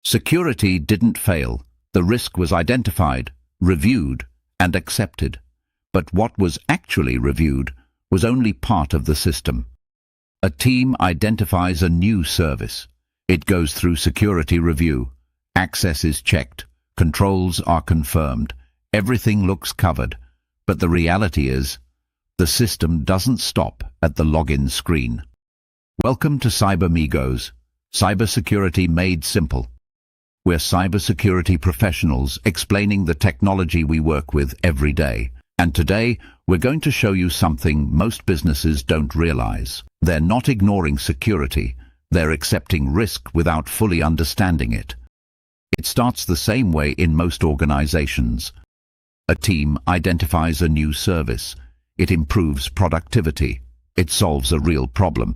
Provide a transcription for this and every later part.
Security didn't fail. The risk was identified, reviewed, and accepted. But what was actually reviewed was only part of the system. A team identifies a new service. It goes through security review. Access is checked. Controls are confirmed. Everything looks covered. But the reality is, the system doesn't stop at the login screen. Welcome to CyberMigos, cybersecurity made simple. We're cybersecurity professionals explaining the technology we work with every day. And today, we're going to show you something most businesses don't realize. They're not ignoring security. They're accepting risk without fully understanding it. It starts the same way in most organizations. A team identifies a new service. It improves productivity. It solves a real problem.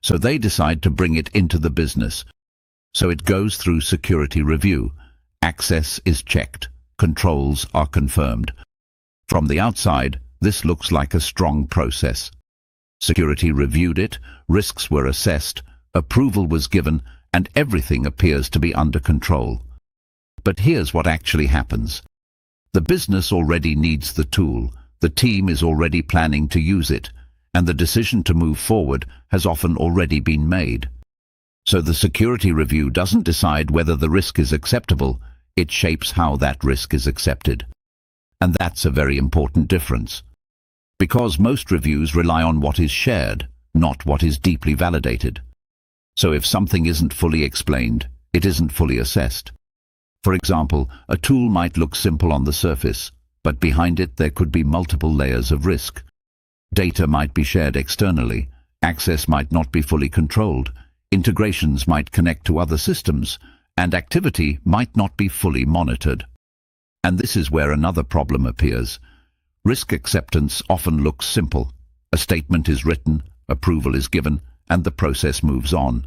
So they decide to bring it into the business. So it goes through security review. Access is checked. Controls are confirmed. From the outside, this looks like a strong process. Security reviewed it, risks were assessed, approval was given, and everything appears to be under control. But here's what actually happens. The business already needs the tool, the team is already planning to use it, and the decision to move forward has often already been made. So the security review doesn't decide whether the risk is acceptable, it shapes how that risk is accepted. And that's a very important difference. Because most reviews rely on what is shared, not what is deeply validated. So if something isn't fully explained, it isn't fully assessed. For example, a tool might look simple on the surface, but behind it there could be multiple layers of risk. Data might be shared externally, access might not be fully controlled, integrations might connect to other systems, and activity might not be fully monitored. And this is where another problem appears. Risk acceptance often looks simple. A statement is written, approval is given, and the process moves on.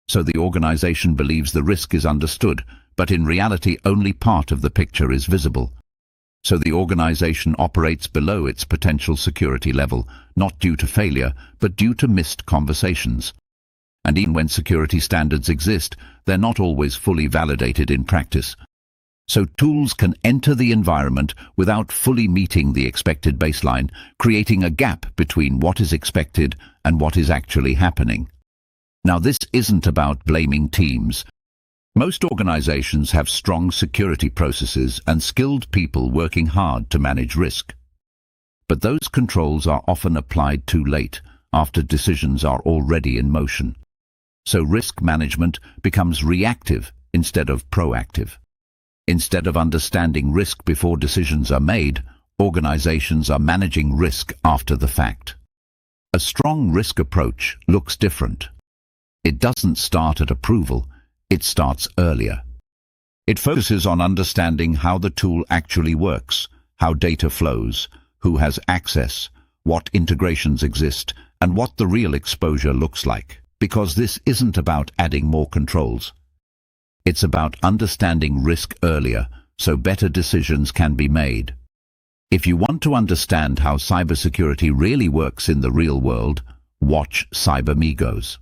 So the organization believes the risk is understood, but in reality only part of the picture is visible. So the organization operates below its potential security level, not due to failure, but due to missed conversations. And even when security standards exist, they're not always fully validated in practice. So tools can enter the environment without fully meeting the expected baseline, creating a gap between what is expected and what is actually happening. Now, this isn't about blaming teams. Most organizations have strong security processes and skilled people working hard to manage risk. But those controls are often applied too late, after decisions are already in motion. So risk management becomes reactive instead of proactive. Instead of understanding risk before decisions are made, organizations are managing risk after the fact. A strong risk approach looks different. It doesn't start at approval, it starts earlier. It focuses on understanding how the tool actually works, how data flows, who has access, what integrations exist, and what the real exposure looks like. Because this isn't about adding more controls. It's about understanding risk earlier, so better decisions can be made. If you want to understand how cybersecurity really works in the real world, watch CyberMigos.